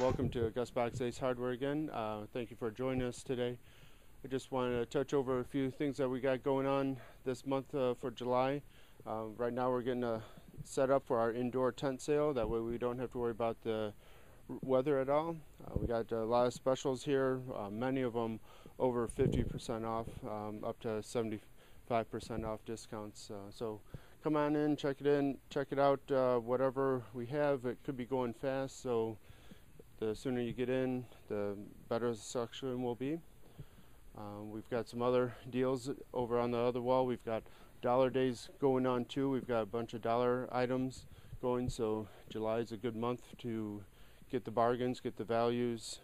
welcome to Gus Bock's Ace Hardware again. Thank you for joining us today. I just wanted to touch over a few things that we got going on this month for July. Right now we're getting set up for our indoor tent sale. That way we don't have to worry about the weather at all. We got a lot of specials here, many of them over 50% off, up to 75% off discounts. So come on in, check it out. Whatever we have, it could be going fast, so the sooner you get in, the better the selection will be. We've got some other deals over on the other wall. We've got dollar days going on too. We've got a bunch of dollar items going, so July is a good month to get the bargains, get the values.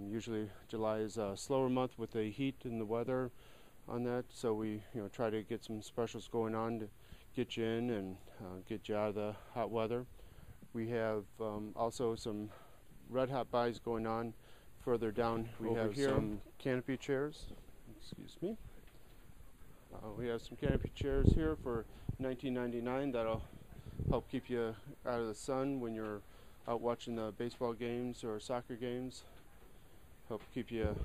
Usually July is a slower month with the heat and the weather on that, so we try to get some specials going on to get you in and get you out of the hot weather. We have also some red hot buys going on further down. We have some canopy chairs. Excuse me. We have some canopy chairs here for $19.99. That'll help keep you out of the sun when you're out watching the baseball games or soccer games. Help keep you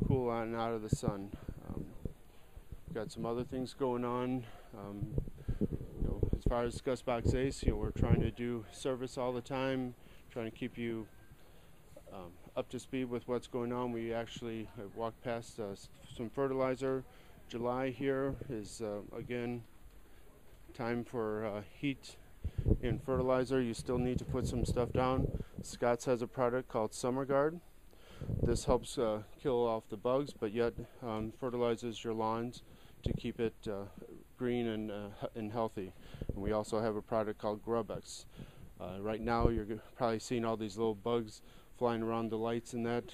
cool and out of the sun. We've got some other things going on. As far as Gus Bock's Ace, we're trying to do service all the time, trying to keep you up to speed with what's going on. We actually have walked past some fertilizer. July here is again time for heat and fertilizer. You still need to put some stuff down. Scott's has a product called Summer Guard. This helps kill off the bugs, but yet fertilizes your lawns to keep it green and healthy. And we also have a product called GrubX. Right now you're probably seeing all these little bugs flying around the lights and that.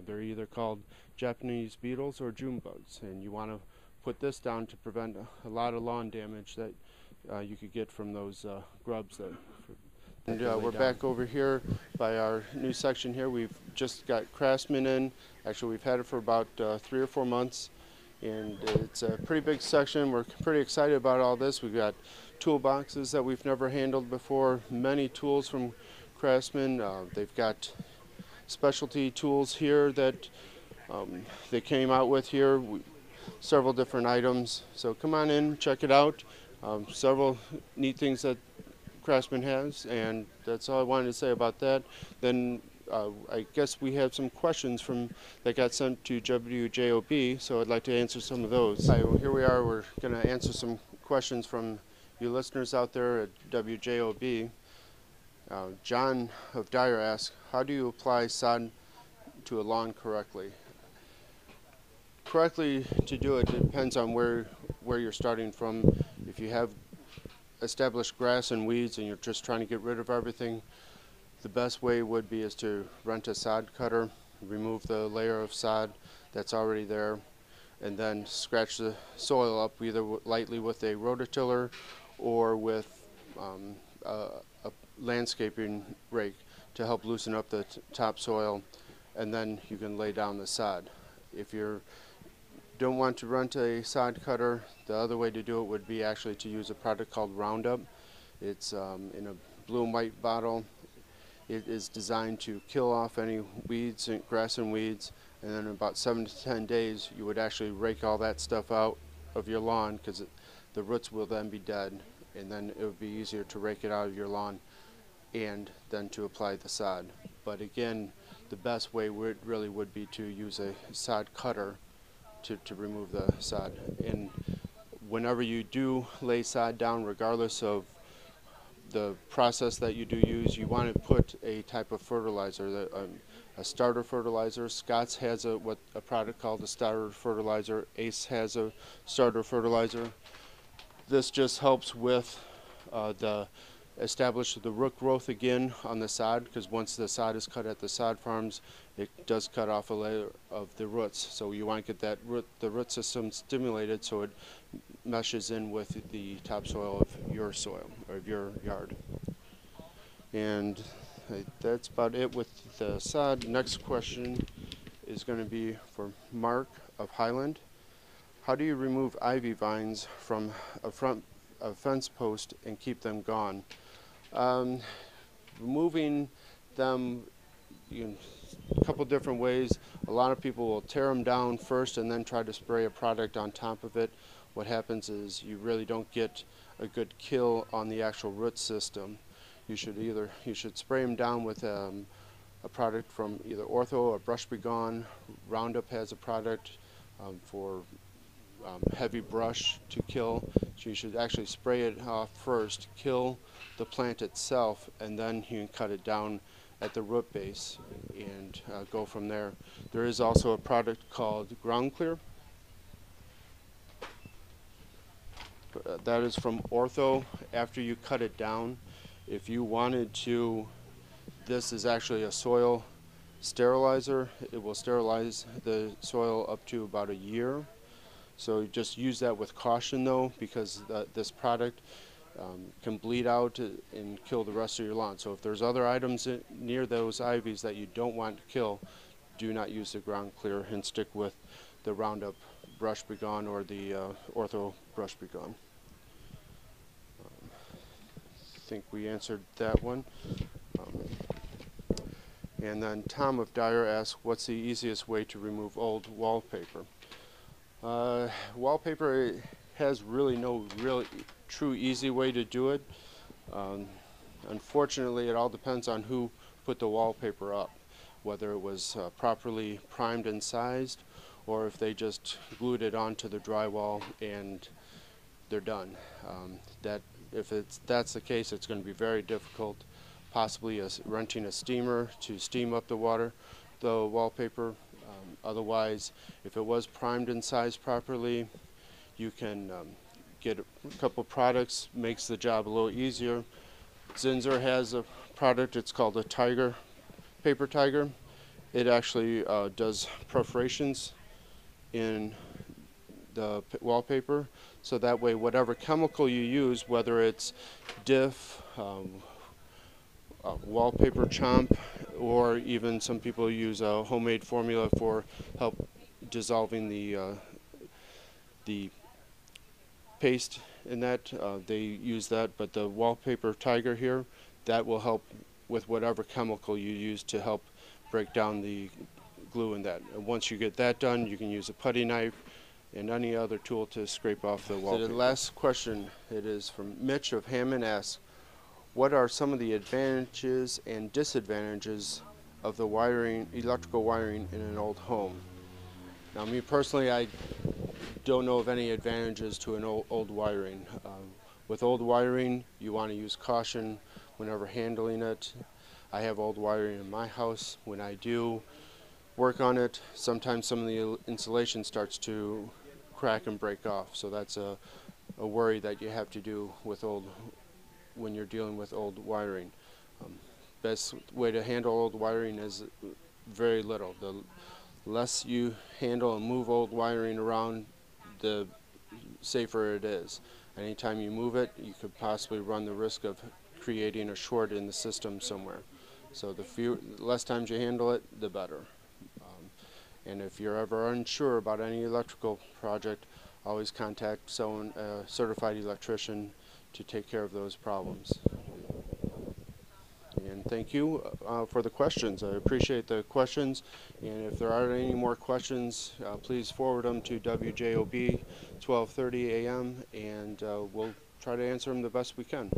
They're either called Japanese beetles or June bugs, and you want to put this down to prevent a lot of lawn damage that you could get from those grubs. We're back over here by our new section here. We've just got Craftsman in. Actually, we've had it for about 3 or 4 months, and it's a pretty big section. We're pretty excited about all this. We've got toolboxes that we've never handled before, many tools from Craftsman. They've got specialty tools here that they came out with here, several different items. So come on in, check it out. Several neat things that Craftsman has, and that's all I wanted to say about that. Then I guess we have some questions that got sent to VideoWJOB, so I'd like to answer some of those. Hi, well, here we are. We're going to answer some questions from you listeners out there at WJOB. John of Dyer asks, how do you apply sod to a lawn correctly? Correctly to do it depends on where you're starting from. If you have established grass and weeds and you're just trying to get rid of everything, the best way would be is to rent a sod cutter, remove the layer of sod that's already there, and then scratch the soil up either lightly with a rototiller or with a landscaping rake to help loosen up the topsoil, and then you can lay down the sod. If you don't want to rent a sod cutter, the other way to do it would be actually to use a product called Roundup. It's in a blue and white bottle. It is designed to kill off any weeds, grass and weeds, and then in about 7 to 10 days you would actually rake all that stuff out of your lawn, because the roots will then be dead, and then it would be easier to rake it out of your lawn and then to apply the sod. But again, the best way really would be to use a sod cutter to remove the sod. And whenever you do lay sod down, regardless of the process that you do use, you want to put a type of fertilizer, a starter fertilizer. Scott's has a product called a starter fertilizer. Ace has a starter fertilizer. This just helps with establish the root growth again on the sod, because once the sod is cut at the sod farms, it does cut off a layer of the roots. So you want to get the root system stimulated so it meshes in with the topsoil of your soil or of your yard. And that's about it with the sod. Next question is going to be for Mark of Highland. How do you remove ivy vines from a fence post and keep them gone? Removing them, a couple different ways. A lot of people will tear them down first and then try to spray a product on top of it. What happens is you really don't get a good kill on the actual root system. You should spray them down with a product from either Ortho or Brush B Gone. Roundup has a product for heavy brush to kill. So you should actually spray it off first, kill the plant itself, and then you can cut it down at the root base and go from there. There is also a product called Ground Clear. That is from Ortho. After you cut it down, if you wanted to, this is actually a soil sterilizer. It will sterilize the soil up to about a year. So just use that with caution though, because this product can bleed out and kill the rest of your lawn. So if there's other items near those ivies that you don't want to kill, do not use the Ground Clear and stick with the Roundup Brush B Gone or the Ortho Brush B Gone. I think we answered that one. And then Tom of Dyer asks, what's the easiest way to remove old wallpaper? Wallpaper has really no true easy way to do it. Unfortunately, it all depends on who put the wallpaper up, whether it was properly primed and sized, or if they just glued it onto the drywall and they're done. If that's the case, it's going to be very difficult, possibly renting a steamer to steam up the wallpaper. Otherwise, if it was primed and sized properly, you can get a couple products, makes the job a little easier. Zinsser has a product, it's called a Paper Tiger. It actually does perforations in the wallpaper, so that way whatever chemical you use, whether it's diff, wallpaper chomp, or even some people use a homemade formula for help dissolving the paste in that, they use that. But the Wallpaper Tiger here, that will help with whatever chemical you use to help break down the glue in that. And once you get that done, you can use a putty knife and any other tool to scrape off the wallpaper. The last question, it is from Mitch of Hammond, asks, what are some of the advantages and disadvantages of the electrical wiring in an old home? Now, me personally, I don't know of any advantages to an old wiring. With old wiring, you want to use caution whenever handling it. I have old wiring in my house. When I do work on it, sometimes some of the insulation starts to crack and break off. So that's a worry that you have to do with when you're dealing with old wiring. Best way to handle old wiring is very little. The less you handle and move old wiring around, the safer it is. Anytime you move it, you could possibly run the risk of creating a short in the system somewhere. So the less times you handle it, the better. And if you're ever unsure about any electrical project, always contact someone, a certified electrician, to take care of those problems. And thank you for the questions. I appreciate the questions. And if there are any more questions, please forward them to WJOB 12:30 a.m. and we'll try to answer them the best we can.